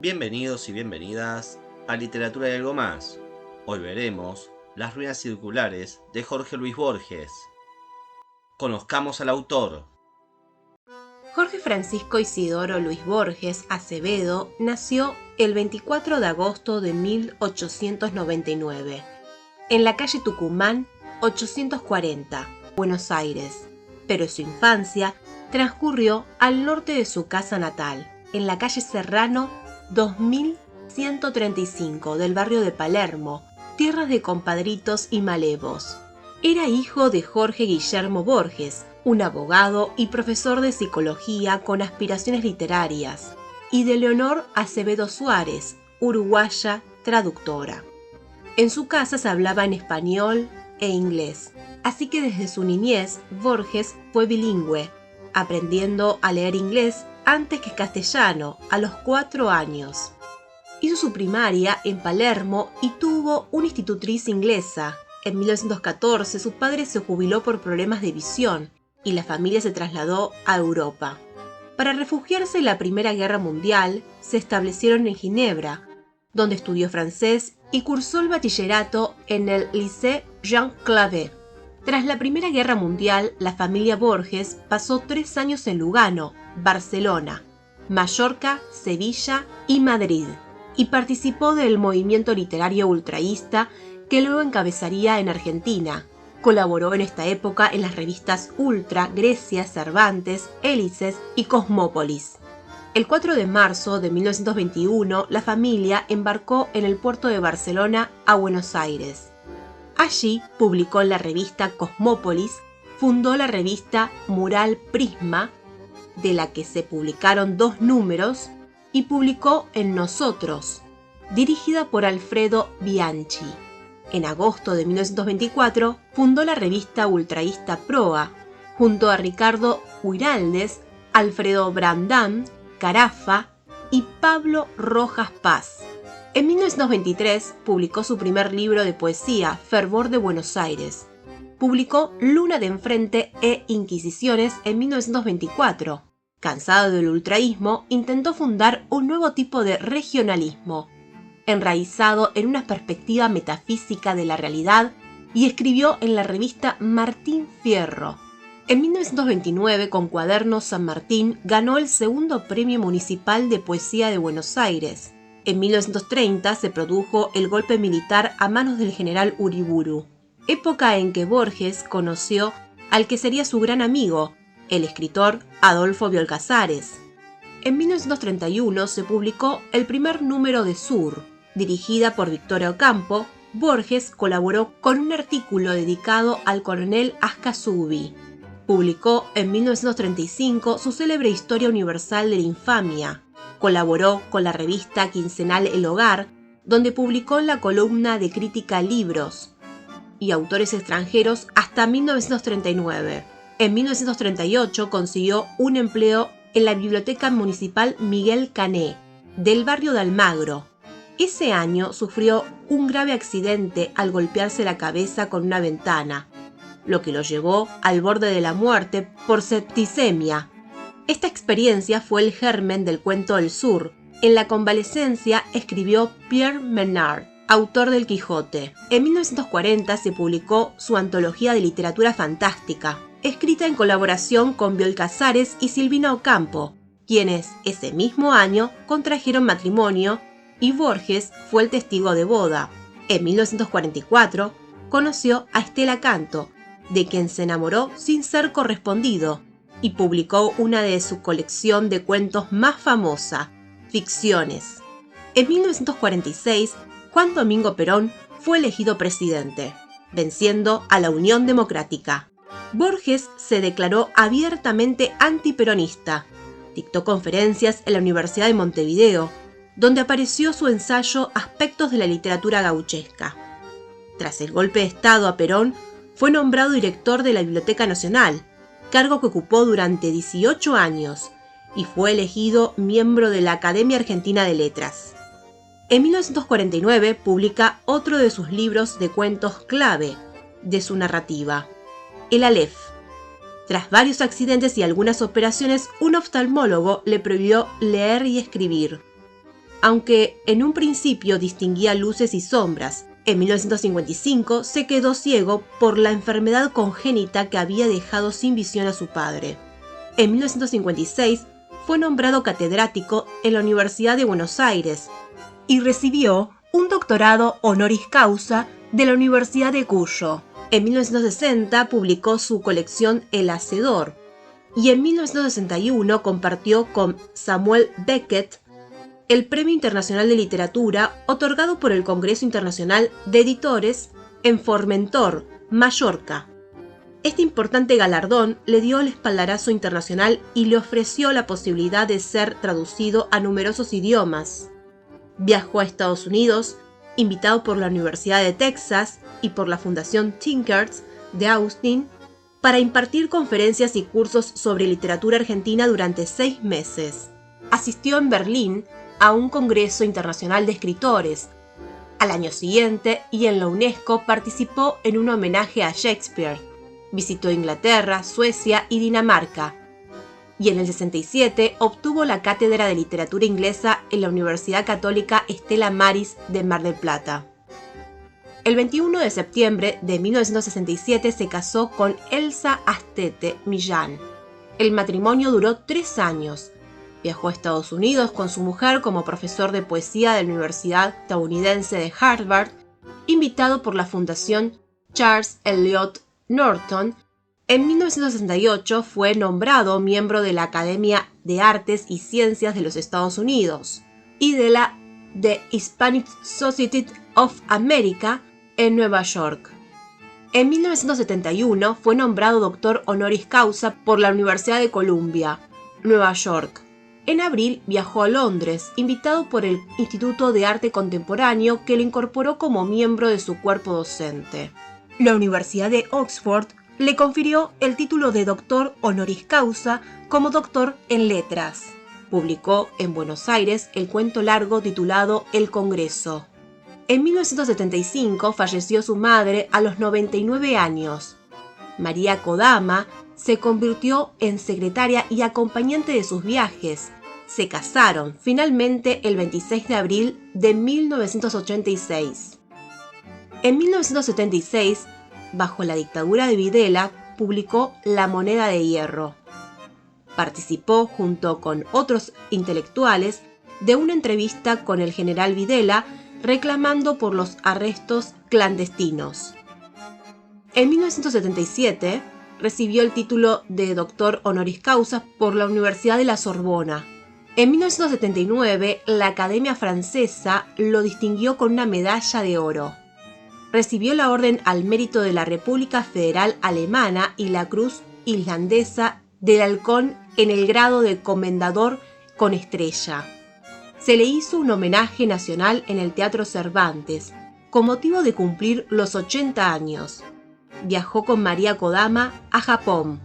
Bienvenidos y bienvenidas a Literatura y algo más. Hoy veremos Las ruinas circulares de Jorge Luis Borges. Conozcamos al autor. Jorge Francisco Isidoro Luis Borges Acevedo nació el 24 de agosto de 1899 en la calle Tucumán 840, Buenos Aires, pero su infancia transcurrió al norte de su casa natal, en la calle Serrano 2135 del barrio de Palermo, tierras de compadritos y malevos. Era hijo de Jorge Guillermo Borges, un abogado y profesor de psicología con aspiraciones literarias, y de Leonor Acevedo Suárez, uruguaya traductora. En su casa se hablaba en español e inglés, así que desde su niñez Borges fue bilingüe, aprendiendo a leer inglés antes que castellano a los 4 años. Hizo su primaria en Palermo y tuvo una institutriz inglesa. En 1914 su padre se jubiló por problemas de visión y la familia se trasladó a Europa. Para refugiarse en la Primera Guerra Mundial, se establecieron en Ginebra, donde estudió francés y cursó el bachillerato en el Lycée Jean Clavé. Tras la Primera Guerra Mundial, la familia Borges pasó 3 años en Lugano, Barcelona, Mallorca, Sevilla y Madrid, y participó del movimiento literario ultraísta que luego encabezaría en Argentina. Colaboró en esta época en las revistas Ultra, Grecia, Cervantes, Hélices y Cosmópolis. El 4 de marzo de 1921, la familia embarcó en el puerto de Barcelona a Buenos Aires. Allí publicó en la revista Cosmópolis, fundó la revista Mural Prisma, de la que se publicaron 2 números, y publicó en Nosotros, dirigida por Alfredo Bianchi. En agosto de 1924 fundó la revista ultraísta Proa, junto a Ricardo Huiraldes, Alfredo Brandán, Carafa y Pablo Rojas Paz. En 1923 publicó su primer libro de poesía, Fervor de Buenos Aires. Publicó Luna de Enfrente e Inquisiciones en 1924. Cansado del ultraísmo, intentó fundar un nuevo tipo de regionalismo, enraizado en una perspectiva metafísica de la realidad, y escribió en la revista Martín Fierro. En 1929, con Cuadernos San Martín, ganó el segundo Premio Municipal de Poesía de Buenos Aires. En 1930 se produjo el golpe militar a manos del general Uriburu, época en que Borges conoció al que sería su gran amigo, el escritor Adolfo Bioy Casares. En 1931 se publicó el primer número de Sur. Dirigida por Victoria Ocampo, Borges colaboró con un artículo dedicado al coronel Ascasubi. Publicó en 1935 su célebre Historia Universal de la Infamia. Colaboró con la revista quincenal El Hogar, donde publicó en la columna de crítica libros y autores extranjeros hasta 1939. En 1938 consiguió un empleo en la Biblioteca Municipal Miguel Cané, del barrio de Almagro. Ese año sufrió un grave accidente al golpearse la cabeza con una ventana, lo que lo llevó al borde de la muerte por septicemia. Esta experiencia fue el germen del cuento El Sur. En la convalecencia escribió Pierre Menard, autor del Quijote. En 1940 se publicó su antología de literatura fantástica, escrita en colaboración con Bioy Casares y Silvina Ocampo, quienes ese mismo año contrajeron matrimonio y Borges fue el testigo de boda. En 1944 conoció a Estela Canto, de quien se enamoró sin ser correspondido, y publicó una de su colección de cuentos más famosa, Ficciones. En 1946, Juan Domingo Perón fue elegido presidente, venciendo a la Unión Democrática. Borges se declaró abiertamente antiperonista. Dictó conferencias en la Universidad de Montevideo, donde apareció su ensayo Aspectos de la literatura gauchesca. Tras el golpe de Estado a Perón, fue nombrado director de la Biblioteca Nacional, cargo que ocupó durante 18 años, y fue elegido miembro de la Academia Argentina de Letras. En 1949 publica otro de sus libros de cuentos clave de su narrativa, El Aleph. Tras varios accidentes y algunas operaciones, un oftalmólogo le prohibió leer y escribir. aunque en un principio distinguía luces y sombras. En 1955 se quedó ciego por la enfermedad congénita que había dejado sin visión a su padre. En 1956 fue nombrado catedrático en la Universidad de Buenos Aires y recibió un doctorado honoris causa de la Universidad de Cuyo. En 1960 publicó su colección El Hacedor y en 1961 compartió con Samuel Beckett el Premio Internacional de Literatura otorgado por el Congreso Internacional de Editores en Formentor, Mallorca. Este importante galardón le dio el espaldarazo internacional y le ofreció la posibilidad de ser traducido a numerosos idiomas. Viajó a Estados Unidos, invitado por la Universidad de Texas y por la Fundación Tinkers de Austin, para impartir conferencias y cursos sobre literatura argentina durante 6 meses. Asistió en Berlín a un congreso internacional de escritores. Al año siguiente, y en la UNESCO, participó en un homenaje a Shakespeare. Visitó Inglaterra, Suecia y Dinamarca. Y en el 67 obtuvo la cátedra de literatura inglesa en la Universidad Católica Stella Maris de Mar del Plata. El 21 de septiembre de 1967 se casó con Elsa Astete Millán. El matrimonio duró 3 años. Viajó a Estados Unidos con su mujer como profesor de poesía de la Universidad Estadounidense de Harvard, invitado por la Fundación Charles Eliot Norton. En 1968 fue nombrado miembro de la Academia de Artes y Ciencias de los Estados Unidos y de la The Hispanic Society of America en Nueva York. En 1971 fue nombrado doctor honoris causa por la Universidad de Columbia, Nueva York. En abril viajó a Londres, invitado por el Instituto de Arte Contemporáneo, que lo incorporó como miembro de su cuerpo docente. La Universidad de Oxford le confirió el título de doctor honoris causa como doctor en letras. Publicó en Buenos Aires el cuento largo titulado El Congreso. En 1975 falleció su madre a los 99 años. María Kodama se convirtió en secretaria y acompañante de sus viajes. Se casaron finalmente el 26 de abril de 1986. En 1976, bajo la dictadura de Videla, publicó La moneda de hierro. Participó, junto con otros intelectuales, de una entrevista con el general Videla reclamando por los arrestos clandestinos. En 1977 recibió el título de doctor honoris causa por la Universidad de la Sorbona. En 1979 la Academia Francesa lo distinguió con una medalla de oro. Recibió la Orden al Mérito de la República Federal Alemana y la Cruz Islandesa del Halcón en el grado de Comendador con Estrella. Se le hizo un homenaje nacional en el Teatro Cervantes, con motivo de cumplir los 80 años. Viajó con María Kodama a Japón.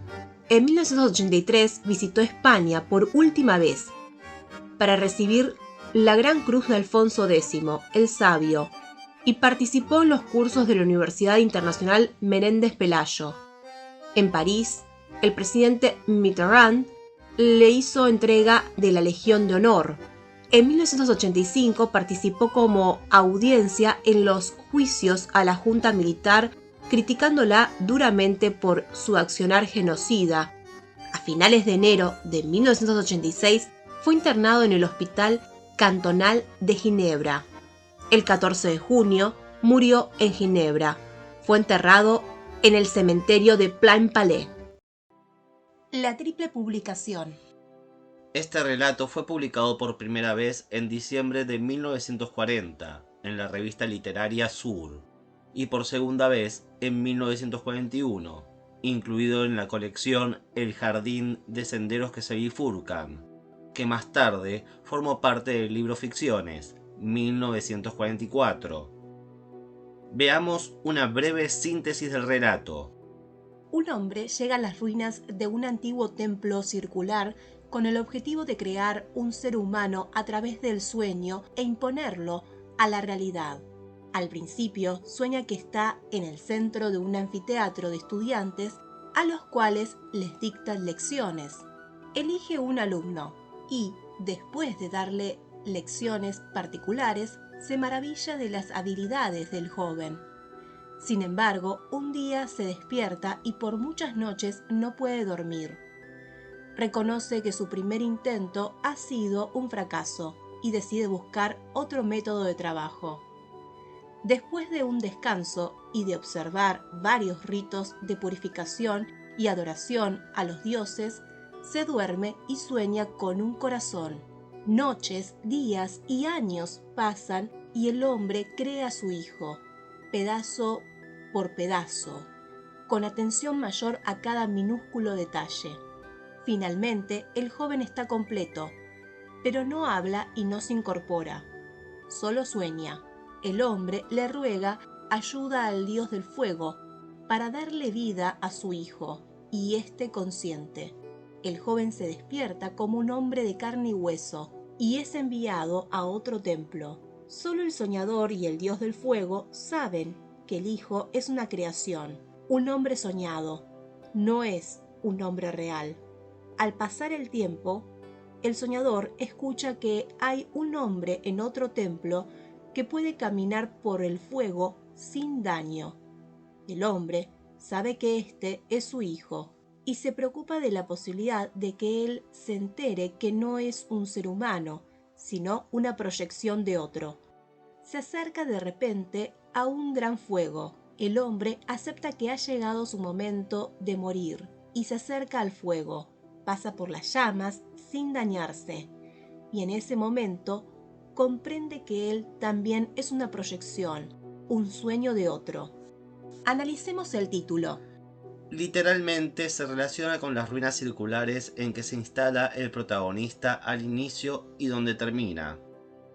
En 1983 visitó España por última vez para recibir la Gran Cruz de Alfonso X, el Sabio, y participó en los cursos de la Universidad Internacional Menéndez Pelayo. En París, el presidente Mitterrand le hizo entrega de la Legión de Honor. En 1985 participó como audiencia en los juicios a la Junta Militar, criticándola duramente por su accionar genocida. A finales de enero de 1986 fue internado en el Hospital Cantonal de Ginebra. El 14 de junio murió en Ginebra. Fue enterrado en el cementerio de Plainpalais. La triple publicación. Este relato fue publicado por primera vez en diciembre de 1940 en la revista literaria Sur y por segunda vez en 1941, incluido en la colección El jardín de senderos que se bifurcan, que más tarde formó parte del libro Ficciones, 1944. Veamos una breve síntesis del relato. Un hombre llega a las ruinas de un antiguo templo circular con el objetivo de crear un ser humano a través del sueño e imponerlo a la realidad. Al principio sueña que está en el centro de un anfiteatro de estudiantes a los cuales les dictan lecciones. Elige un alumno y, después de darle lecciones particulares, se maravilla de las habilidades del joven. Sin embargo, un día se despierta y por muchas noches no puede dormir. Reconoce que su primer intento ha sido un fracaso y decide buscar otro método de trabajo. Después de un descanso y de observar varios ritos de purificación y adoración a los dioses, se duerme y sueña con un corazón. Noches, días y años pasan y el hombre crea a su hijo, pedazo por pedazo, con atención mayor a cada minúsculo detalle. Finalmente, el joven está completo, pero no habla y no se incorpora. Solo sueña. El hombre le ruega ayuda al dios del fuego para darle vida a su hijo, y éste consiente. El joven se despierta como un hombre de carne y hueso, y es enviado a otro templo. Solo el soñador y el dios del fuego saben que el hijo es una creación, un hombre soñado, no es un hombre real. Al pasar el tiempo, el soñador escucha que hay un hombre en otro templo que puede caminar por el fuego sin daño. El hombre sabe que este es su hijo y se preocupa de la posibilidad de que él se entere que no es un ser humano, sino una proyección de otro. Se acerca de repente a un gran fuego. El hombre acepta que ha llegado su momento de morir y se acerca al fuego. Pasa por las llamas sin dañarse, y en ese momento comprende que él también es una proyección, un sueño de otro. Analicemos el título. Literalmente se relaciona con las ruinas circulares en que se instala el protagonista al inicio y donde termina.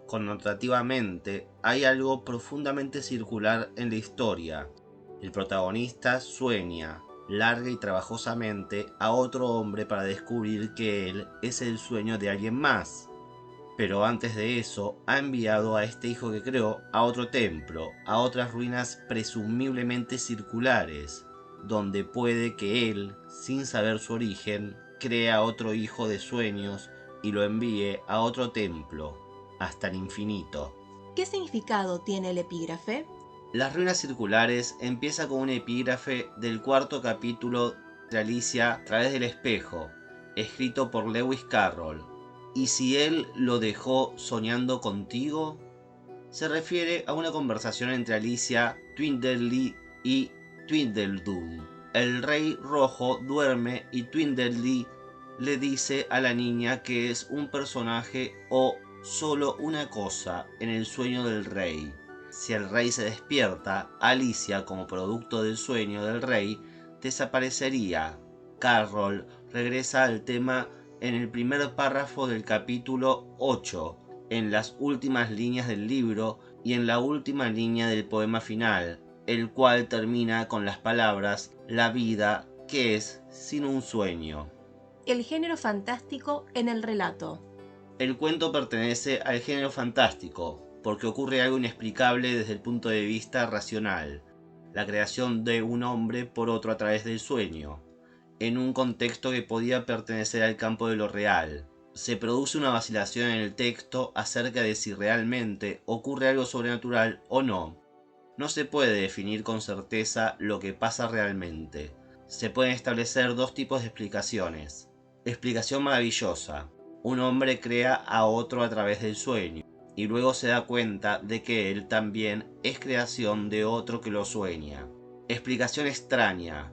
Connotativamente, hay algo profundamente circular en la historia. El protagonista sueña, larga y trabajosamente, a otro hombre para descubrir que él es el sueño de alguien más. Pero antes de eso, ha enviado a este hijo que creó a otro templo, a otras ruinas presumiblemente circulares, donde puede que él, sin saber su origen, crea otro hijo de sueños y lo envíe a otro templo, hasta el infinito. ¿Qué significado tiene el epígrafe? Las ruinas circulares empieza con un epígrafe del cuarto capítulo de Alicia a través del espejo, escrito por Lewis Carroll. ¿Y si él lo dejó soñando contigo? Se refiere a una conversación entre Alicia Twinderly y Tweedledum. El rey rojo duerme y Twinderly le dice a la niña que es un personaje o solo una cosa en el sueño del rey. Si el rey se despierta, Alicia, como producto del sueño del rey, desaparecería. Carroll regresa al tema en el primer párrafo del capítulo 8, en las últimas líneas del libro y en la última línea del poema final, el cual termina con las palabras «La vida, ¿qué es sin un sueño?». El género fantástico en el relato. El cuento pertenece al género fantástico, porque ocurre algo inexplicable desde el punto de vista racional, la creación de un hombre por otro a través del sueño, en un contexto que podía pertenecer al campo de lo real. Se produce una vacilación en el texto acerca de si realmente ocurre algo sobrenatural o no. No se puede definir con certeza lo que pasa realmente. Se pueden establecer dos tipos de explicaciones. Explicación maravillosa. Un hombre crea a otro a través del sueño, y luego se da cuenta de que él también es creación de otro que lo sueña. Explicación extraña.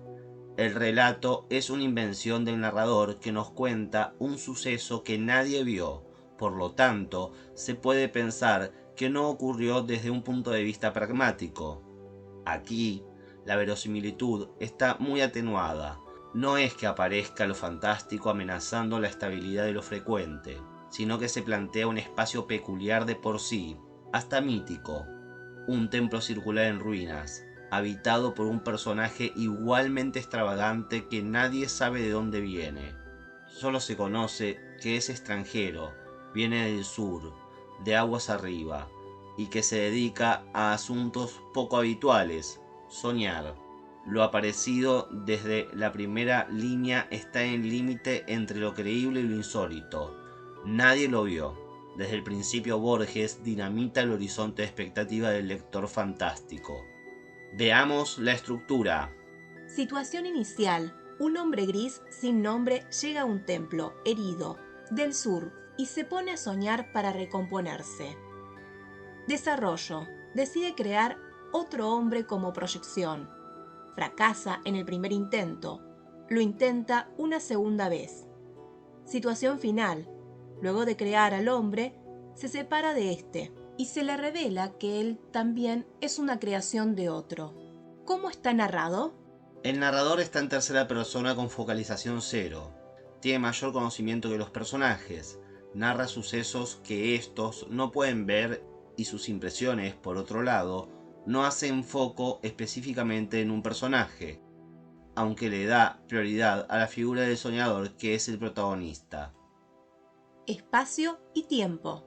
El relato es una invención del narrador que nos cuenta un suceso que nadie vio, por lo tanto, se puede pensar que no ocurrió desde un punto de vista pragmático. Aquí, la verosimilitud está muy atenuada. No es que aparezca lo fantástico amenazando la estabilidad de lo frecuente, sino que se plantea un espacio peculiar de por sí, hasta mítico, un templo circular en ruinas, habitado por un personaje igualmente extravagante que nadie sabe de dónde viene. Solo se conoce que es extranjero, viene del sur, de aguas arriba, y que se dedica a asuntos poco habituales, soñar. Lo aparecido desde la primera línea está en el límite entre lo creíble y lo insólito. Nadie lo vio. Desde el principio Borges dinamita el horizonte de expectativa del lector fantástico. Veamos la estructura. Situación inicial. Un hombre gris sin nombre llega a un templo, herido, del sur, y se pone a soñar para recomponerse. Desarrollo. Decide crear otro hombre como proyección. Fracasa en el primer intento. Lo intenta una segunda vez. Situación final. Luego de crear al hombre, se separa de este y se le revela que él también es una creación de otro. ¿Cómo está narrado? El narrador está en tercera persona con focalización cero. Tiene mayor conocimiento que los personajes. Narra sucesos que estos no pueden ver y sus impresiones, por otro lado, no hacen foco específicamente en un personaje, aunque le da prioridad a la figura del soñador que es el protagonista. Espacio y tiempo.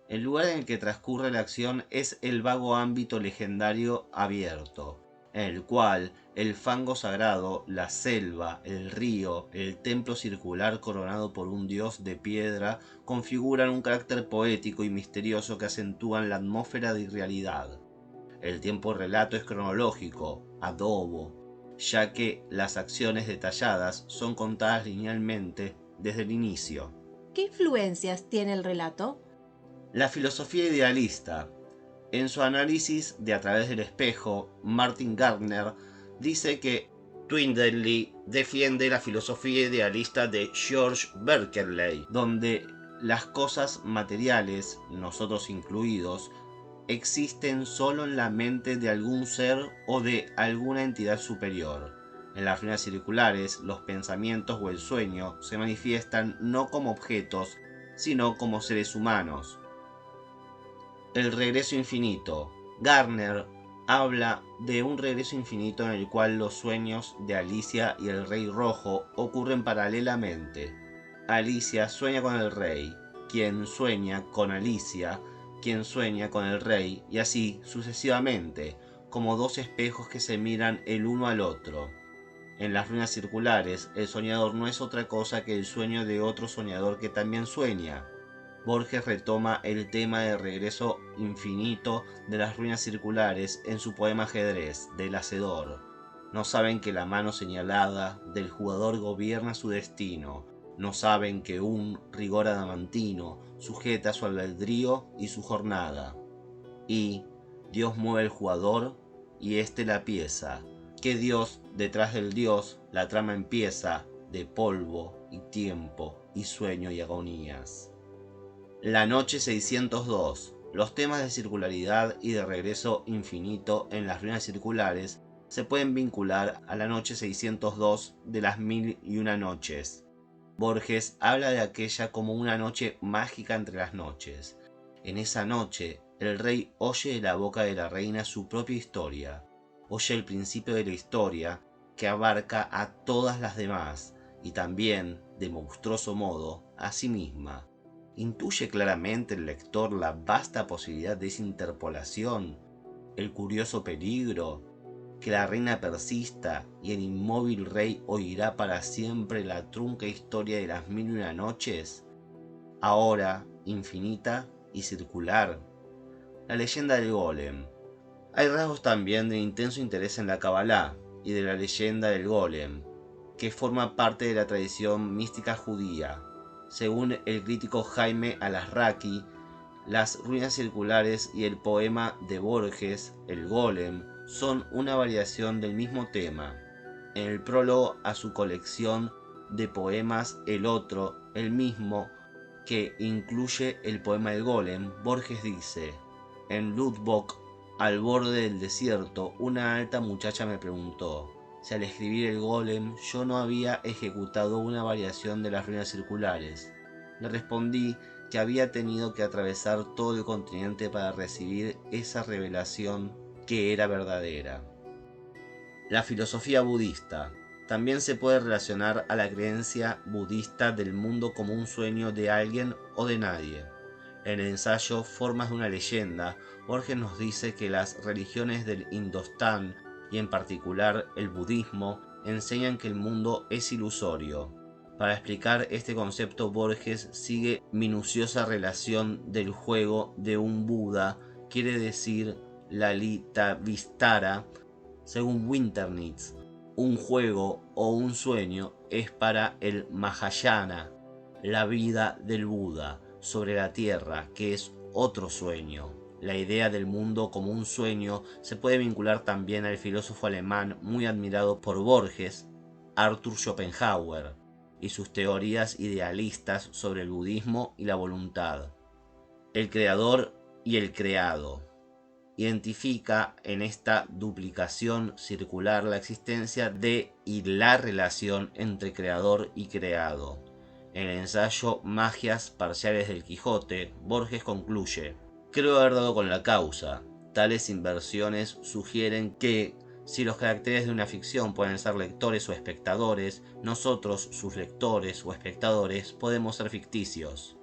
El lugar en el que transcurre la acción es el vago ámbito legendario abierto, en el cual el fango sagrado, la selva, el río, el templo circular coronado por un dios de piedra configuran un carácter poético y misterioso que acentúan la atmósfera de irrealidad. El tiempo relato es cronológico, adobo, ya que las acciones detalladas son contadas linealmente desde el inicio. ¿Qué influencias tiene el relato? La filosofía idealista. En su análisis de A través del espejo, Martin Gardner dice que Twindley defiende la filosofía idealista de George Berkeley, donde las cosas materiales, nosotros incluidos, existen solo en la mente de algún ser o de alguna entidad superior. En las ruinas circulares, los pensamientos o el sueño se manifiestan no como objetos, sino como seres humanos. El regreso infinito. Gardner habla de un regreso infinito en el cual los sueños de Alicia y el Rey Rojo ocurren paralelamente. Alicia sueña con el rey, quien sueña con Alicia, quien sueña con el rey, y así sucesivamente, como dos espejos que se miran el uno al otro. En las ruinas circulares, el soñador no es otra cosa que el sueño de otro soñador que también sueña. Borges retoma el tema del regreso infinito de las ruinas circulares en su poema Ajedrez, del Hacedor. No saben que la mano señalada del jugador gobierna su destino. No saben que un rigor adamantino sujeta su albedrío y su jornada. Y Dios mueve el jugador y éste la pieza. Que Dios detrás del Dios la trama empieza de polvo y tiempo y sueño y agonías. La noche 602. Los temas de circularidad y de regreso infinito en las ruinas circulares se pueden vincular a la noche 602 de las 1001 noches. Borges habla de aquella como una noche mágica entre las noches. En esa noche, el rey oye de la boca de la reina su propia historia. Oye el principio de la historia que abarca a todas las demás y también, de monstruoso modo, a sí misma. Intuye claramente el lector la vasta posibilidad de esa interpolación, el curioso peligro, que la reina persista y el inmóvil rey oirá para siempre la trunca historia de las 1001 noches, ahora infinita y circular. La leyenda del golem. Hay rasgos también de intenso interés en la Kabbalah y de la leyenda del golem, que forma parte de la tradición mística judía. Según el crítico Jaime Alasraqui, las ruinas circulares y el poema de Borges, El Golem, son una variación del mismo tema. En el prólogo a su colección de poemas El Otro, el mismo, que incluye el poema El Golem, Borges dice: en Ludwig, al borde del desierto, una alta muchacha me preguntó si al escribir El Golem yo no había ejecutado una variación de las ruinas circulares. Le respondí que había tenido que atravesar todo el continente para recibir esa revelación que era verdadera. La filosofía budista. También se puede relacionar a la creencia budista del mundo como un sueño de alguien o de nadie. En el ensayo Formas de una leyenda, Borges nos dice que las religiones del Indostán, y en particular el budismo, enseñan que el mundo es ilusorio. Para explicar este concepto, Borges sigue minuciosa relación del juego de un Buda, quiere decir Lalita Vistara. Según Winternitz, un juego o un sueño es para el Mahayana, la vida del Buda sobre la tierra, que es otro sueño. La idea del mundo como un sueño se puede vincular también al filósofo alemán muy admirado por Borges, Arthur Schopenhauer, y sus teorías idealistas sobre el budismo y la voluntad. El creador y el creado. Identifica en esta duplicación circular la existencia de y la relación entre creador y creado. En el ensayo Magias parciales del Quijote, Borges concluye: creo haber dado con la causa. Tales inversiones sugieren que, si los caracteres de una ficción pueden ser lectores o espectadores, nosotros, sus lectores o espectadores, podemos ser ficticios.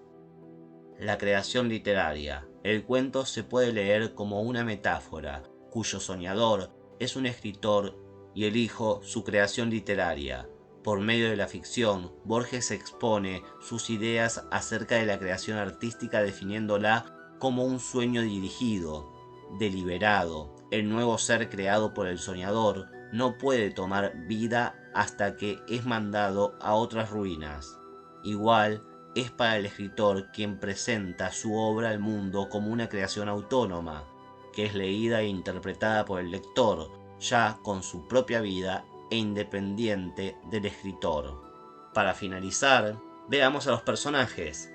La creación literaria. El cuento se puede leer como una metáfora, cuyo soñador es un escritor y el hijo su creación literaria. Por medio de la ficción, Borges expone sus ideas acerca de la creación artística definiéndola como un sueño dirigido, deliberado. El nuevo ser creado por el soñador no puede tomar vida hasta que es mandado a otras ruinas. Igual es para el escritor quien presenta su obra al mundo como una creación autónoma, que es leída e interpretada por el lector, ya con su propia vida e independiente del escritor. Para finalizar, veamos a los personajes.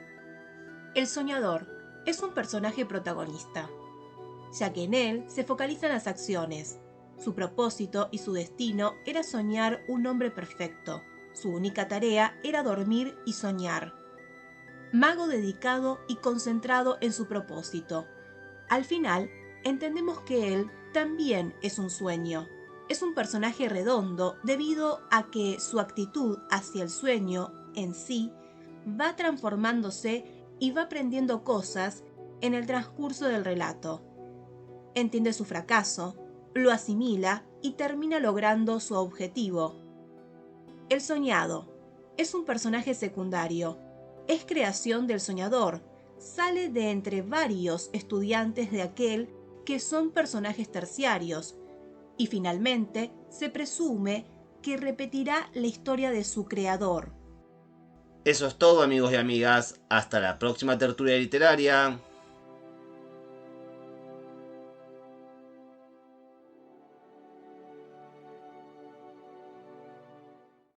El soñador es un personaje protagonista, ya que en él se focalizan las acciones. Su propósito y su destino era soñar un hombre perfecto. Su única tarea era dormir y soñar. Mago dedicado y concentrado en su propósito. Al final, entendemos que él también es un sueño. Es un personaje redondo debido a que su actitud hacia el sueño en sí va transformándose y va aprendiendo cosas en el transcurso del relato. Entiende su fracaso, lo asimila y termina logrando su objetivo. El soñado es un personaje secundario. Es creación del soñador. Sale de entre varios estudiantes de aquel que son personajes terciarios. Y finalmente se presume que repetirá la historia de su creador. Eso es todo, amigos y amigas. Hasta la próxima tertulia literaria.